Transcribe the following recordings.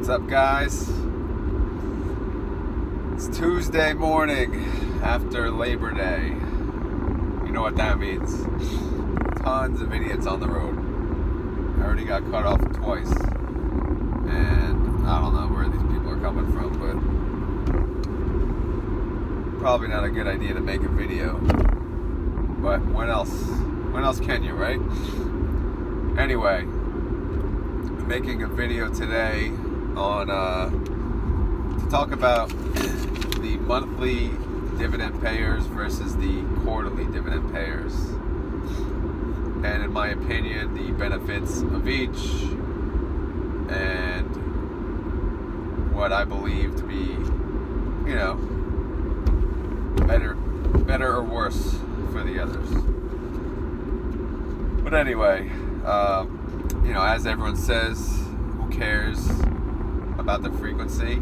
What's up, guys? It's Tuesday morning after Labor Day. You know what that means. Tons of idiots on the road. I already got cut off twice. And I don't know where these people are coming from, but probably not a good idea to make a video. But when else? When else can you, right? Anyway, I'm making a video today on to talk about the monthly dividend payers versus the quarterly dividend payers, and in my opinion, the benefits of each, and what I believe to be, better or worse for the others. But anyway, as everyone says, who cares about the frequency?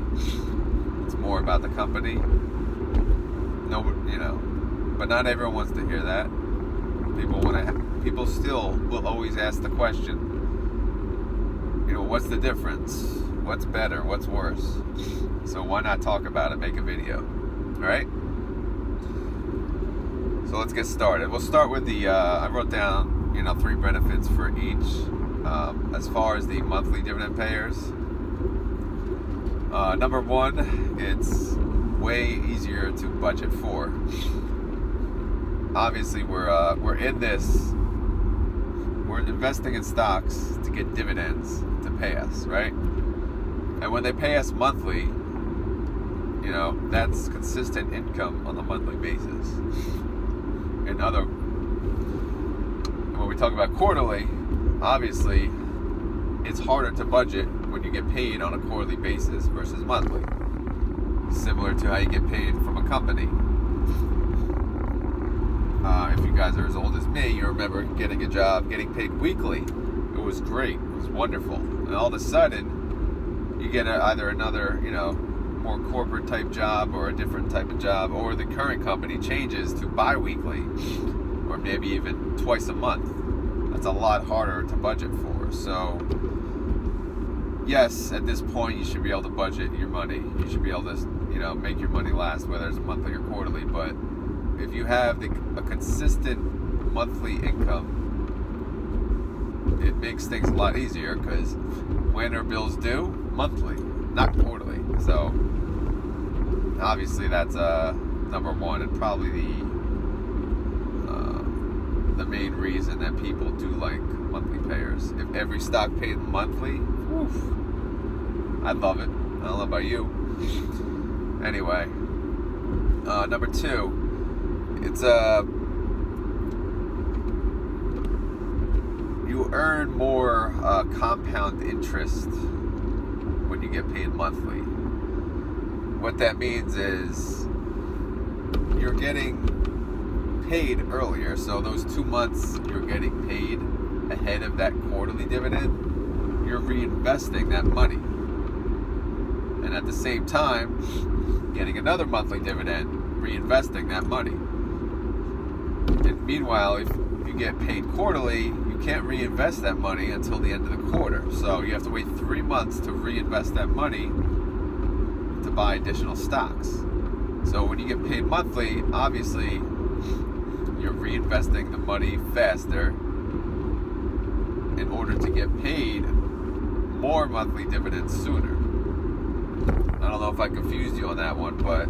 It's more about the company. But not everyone wants to hear that. People still will always ask the question, what's the difference? What's better? What's worse? So why not talk about it, make a video, all right? So let's get started. We'll start with I wrote down, 3 benefits for each. As far as the monthly dividend payers, number 1, it's way easier to budget for. Obviously, we're in this. We're investing in stocks to get dividends to pay us, right? And when they pay us monthly, that's consistent income on a monthly basis. When we talk about quarterly, obviously, it's harder to budget when you get paid on a quarterly basis versus monthly. Similar to how you get paid from a company. If you guys are as old as me, you remember getting a job, getting paid weekly. It was great. It was wonderful. And all of a sudden, you get either another, more corporate type job or a different type of job, or the current company changes to bi-weekly or maybe even twice a month. That's a lot harder to budget for. So, yes, at this point, you should be able to budget your money. You should be able to, make your money last, whether it's monthly or quarterly. But if you have a consistent monthly income, it makes things a lot easier, because when are bills due? Monthly, not quarterly. So, obviously, that's number 1, and probably the main reason that people do like monthly payers. If every stock paid monthly, I'd love it. I don't know about you. Anyway, number 2, it's you earn more compound interest when you get paid monthly. What that means is you're getting paid earlier, so those 2 months you're getting paid ahead of that quarterly dividend, you're reinvesting that money, and at the same time getting another monthly dividend, reinvesting that money. And meanwhile, if you get paid quarterly, you can't reinvest that money until the end of the quarter, so you have to wait 3 months to reinvest that money to buy additional stocks. So when you get paid monthly, obviously you're reinvesting the money faster in order to get paid more monthly dividends sooner. I don't know if I confused you on that one, but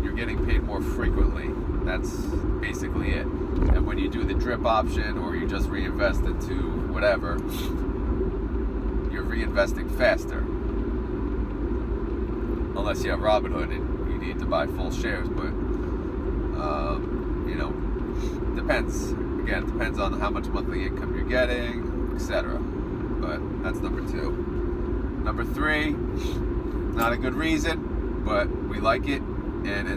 you're getting paid more frequently. That's basically it. And when you do the drip option, or you just reinvest into whatever, you're reinvesting faster. Unless you have Robinhood and you need to buy full shares, but depends. Again, it depends on how much monthly income you're getting, etc. But that's number 2. Number 3, not a good reason, but we like it, and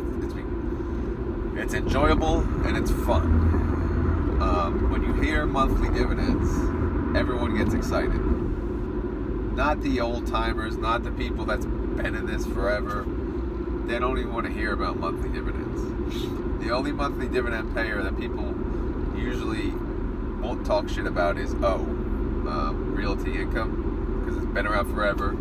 it's enjoyable and it's fun. When you hear monthly dividends, everyone gets excited. Not the old timers, not the people that's been in this forever. They don't even want to hear about monthly dividends. The only monthly dividend payer that people usually won't talk shit about is realty income, because it's been around forever.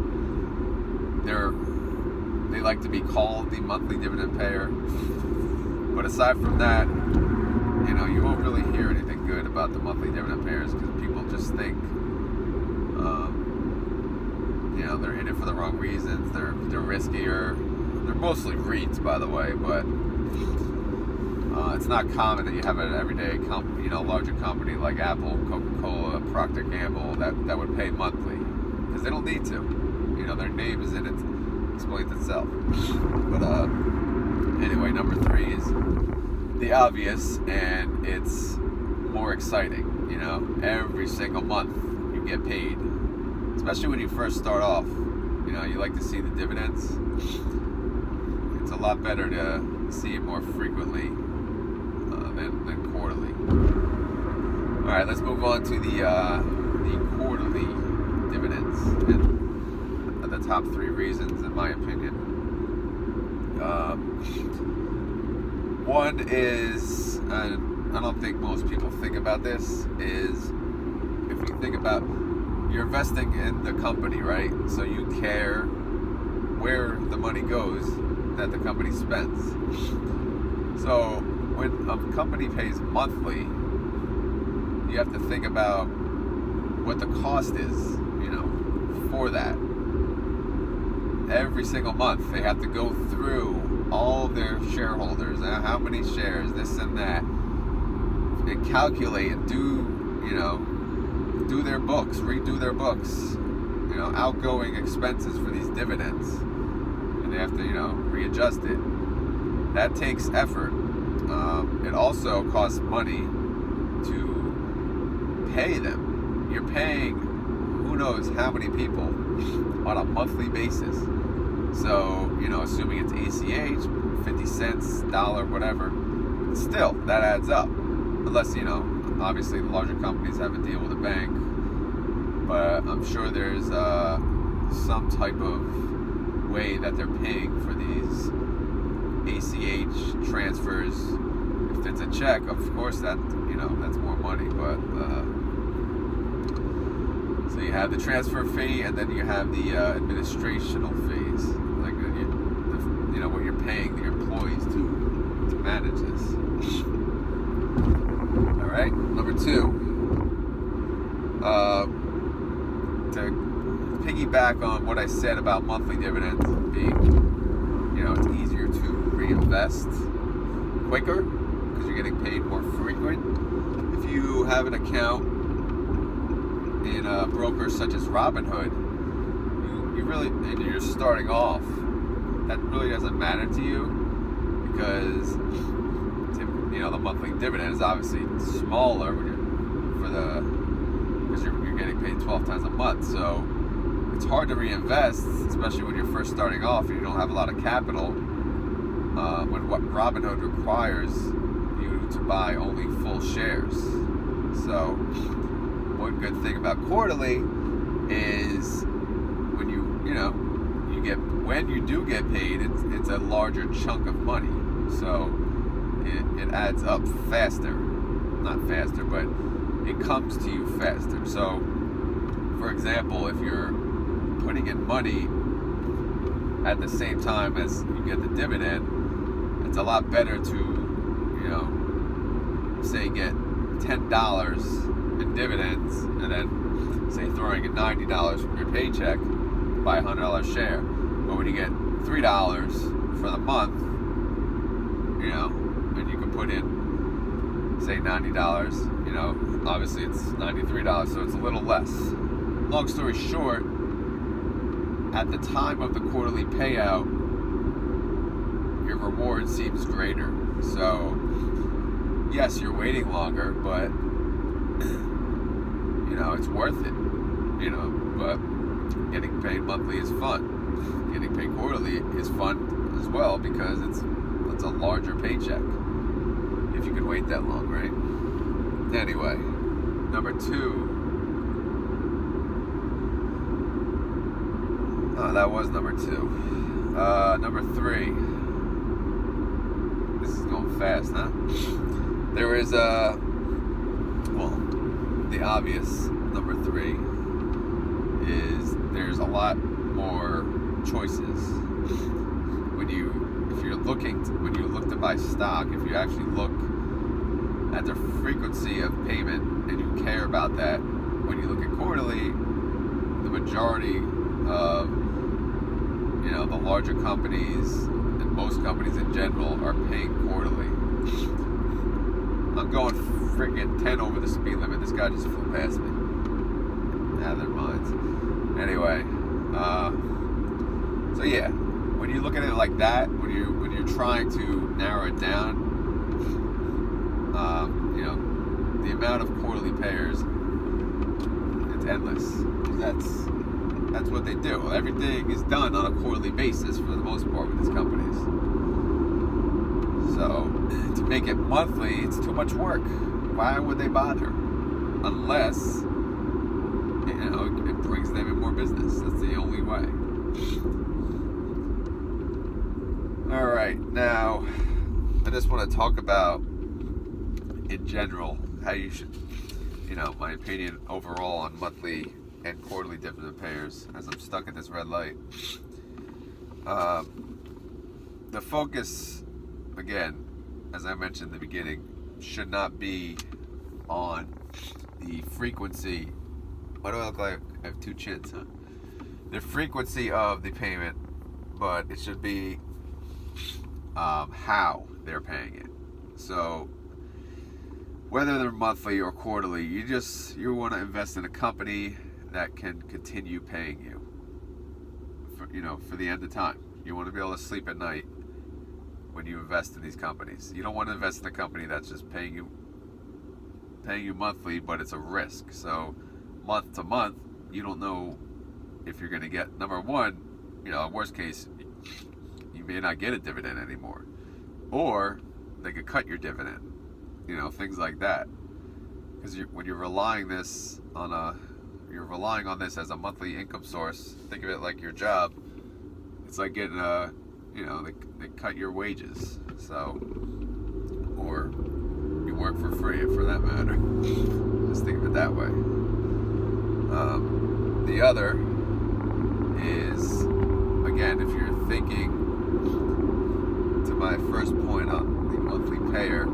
they like to be called the monthly dividend payer. But aside from that, you won't really hear anything good about the monthly dividend payers because people just think, they're in it for the wrong reasons. They're riskier. They're mostly REITs, by the way, but it's not common that you have an everyday larger company like Apple, Coca-Cola, Procter & Gamble that would pay monthly because they don't need to. Their name is in it, explains itself. But anyway, number 3 is the obvious, and it's more exciting. Every single month you get paid, especially when you first start off. You like to see the dividends. It's a lot better to see it more frequently than quarterly. All right, let's move on to the quarterly dividends and the top 3 reasons, in my opinion. One is, I don't think most people think about this, is if you think about you're investing in the company, right? So you care where the money goes that the company spends. So when a company pays monthly, you have to think about what the cost is, for that. Every single month they have to go through all their shareholders, how many shares, this and that, and calculate and do their books, redo their books, outgoing expenses for these dividends, and they have to, readjust it. That takes effort. It also costs money to pay them. You're paying who knows how many people on a monthly basis. So, assuming it's ACH, 50 cents, dollar, whatever, still, that adds up. Unless, obviously the larger companies have a deal with a bank. But I'm sure there's some type of way that they're paying for these ACH transfers. If it's a check, of course that's more money. But so you have the transfer fee, and then you have the administrational fees, like what you're paying the employees to manage this. All right, number 2. To piggyback on what I said about monthly dividends being, it's easier to reinvest quicker because you're getting paid more frequent. If you have an account in a broker such as Robinhood, and you're starting off, that really doesn't matter to you because the monthly dividend is obviously smaller because you're getting paid 12 times a month. So it's hard to reinvest, especially when you're first starting off and you don't have a lot of capital. When what Robinhood requires you to buy only full shares. So one good thing about quarterly is when when you do get paid, it's a larger chunk of money. So it adds up faster. Not faster, but it comes to you faster. So, for example, if you're putting in money at the same time as you get the dividend, it's a lot better to, say get $10 in dividends and then, say, throwing in $90 from your paycheck, buy a $100 share. But when you get $3 for the month, and you can put in, say, $90, obviously it's $93, so it's a little less. Long story short, at the time of the quarterly payout, your reward seems greater. So, yes, you're waiting longer, but, it's worth it. But getting paid monthly is fun. Getting paid quarterly is fun as well because it's a larger paycheck if you can wait that long, right? Anyway, number 2. Oh, that was number 2. Number 3. This is going fast, huh? There is the obvious number 3 is there's a lot more choices. When you look to buy stock, if you actually look at the frequency of payment and you care about that, when you look at quarterly, the majority of the larger companies and most companies in general are paying quarterly. I'm going freaking 10 over the speed limit. This guy just flew past me. Out of their minds. Anyway, so yeah, when you look at it like that, when you're trying to narrow it down, the amount of quarterly payers, it's endless. That's what they do. Everything is done on a quarterly basis for the most part with these companies. So to make it monthly, it's too much work. Why would they bother? Unless it brings them in more business. That's the only way. All right, now I just want to talk about, in general, how you should, my opinion overall on monthly and quarterly dividend payers, as I'm stuck at this red light. The focus, again, as I mentioned in the beginning, should not be on the frequency. Why do I look like I have two chins, huh? The frequency of the payment, but it should be how they're paying it. So whether they're monthly or quarterly, you want to invest in a company that can continue paying you for the end of time. You want to be able to sleep at night when you invest in these companies. You don't want to invest in a company that's just paying you monthly, but it's a risk. So month to month, you don't know if you're going to get, number one, worst case, you may not get a dividend anymore, or they could cut your dividend, things like that. Because when you're relying on this as a monthly income source, think of it like your job. It's like getting they cut your wages, so, or you work for free, for that matter. Just think of it that way. The other is, again, if you're thinking, to my first point on the monthly payer,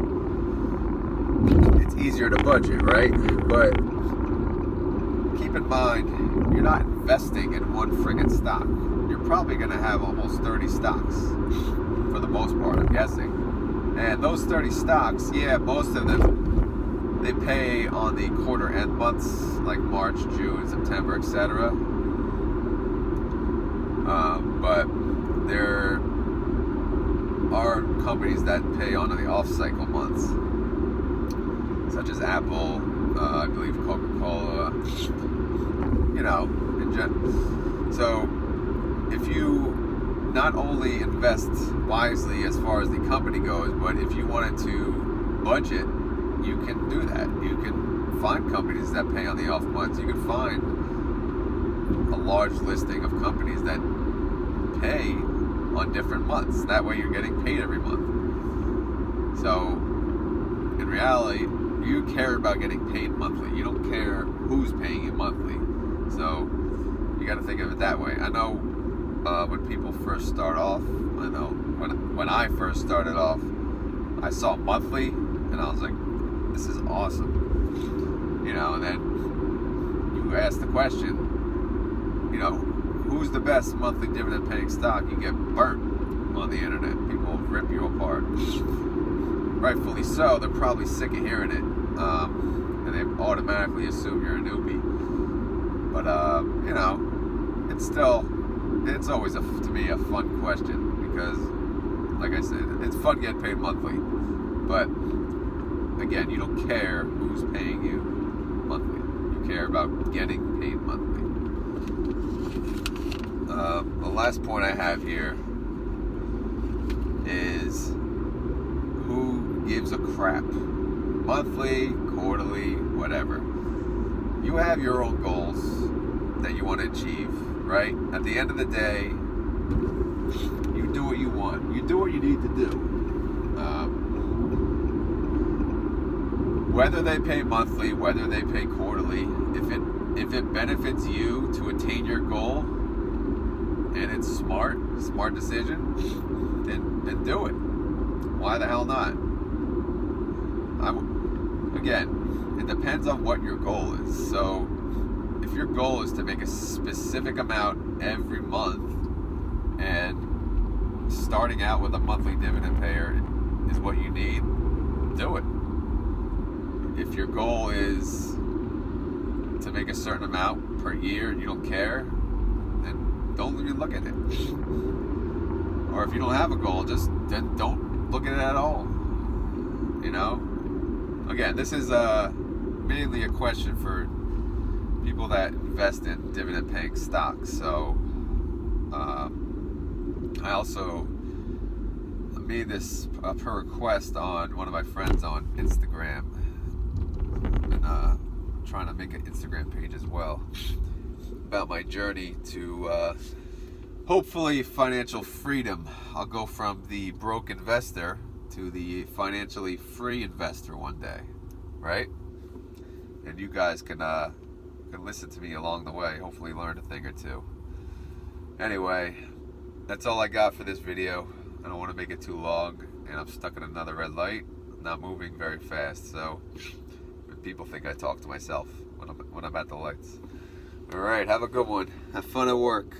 it's easier to budget, right? But keep in mind, you're not investing in one friggin' stock. You're probably going to have almost 30 stocks, for the most part, I'm guessing. And those 30 stocks, yeah, most of them, they pay on the quarter end months, like March, June, September, etc. But there are companies that pay on the off-cycle months, such as Apple, I believe Coca-Cola, in general. So if you not only invest wisely as far as the company goes, but if you wanted to budget, you can do that. You can find companies that pay on the off months. You can find a large listing of companies that pay on different months. That way you're getting paid every month. So in reality, you care about getting paid monthly. You don't care who's paying you monthly. So you got to think of it that way. I know when people first start off, I know when I first started off, I saw monthly and I was like, this is awesome. And then you ask the question, who's the best monthly dividend paying stock? You get burnt on the internet. People rip you apart. Rightfully so. They're probably sick of hearing it. And they automatically assume you're a newbie. But, it's always, to me, a fun question. Because, like I said, it's fun getting paid monthly. But, again, you don't care who's paying you monthly. You care about getting paid monthly. The last point I have here is, who gives a crap? Monthly, quarterly, whatever. You have your own goals that you want to achieve, right? At the end of the day, you do what you want. You do what you need to do. Whether they pay monthly, whether they pay quarterly, if it benefits you to attain your goal, and it's smart decision, then do it. Why the hell not? Again, it depends on what your goal is. So if your goal is to make a specific amount every month, and starting out with a monthly dividend payer is what you need, do it. If your goal is to make a certain amount per year and you don't care, then don't even look at it. Or if you don't have a goal, then don't look at it at all. You know? Again, this is mainly a question for people that invest in dividend paying stocks. So I also made this per request on one of my friends on Instagram, and trying to make an Instagram page as well about my journey to hopefully financial freedom. I'll go from the broke investor to the financially free investor one day, right? And you guys can listen to me along the way, hopefully learn a thing or two. Anyway, that's all I got for this video. I don't want to make it too long, and I'm stuck in another red light. I'm not moving very fast, so people think I talk to myself when I'm at the lights. All right, have a good one. Have fun at work.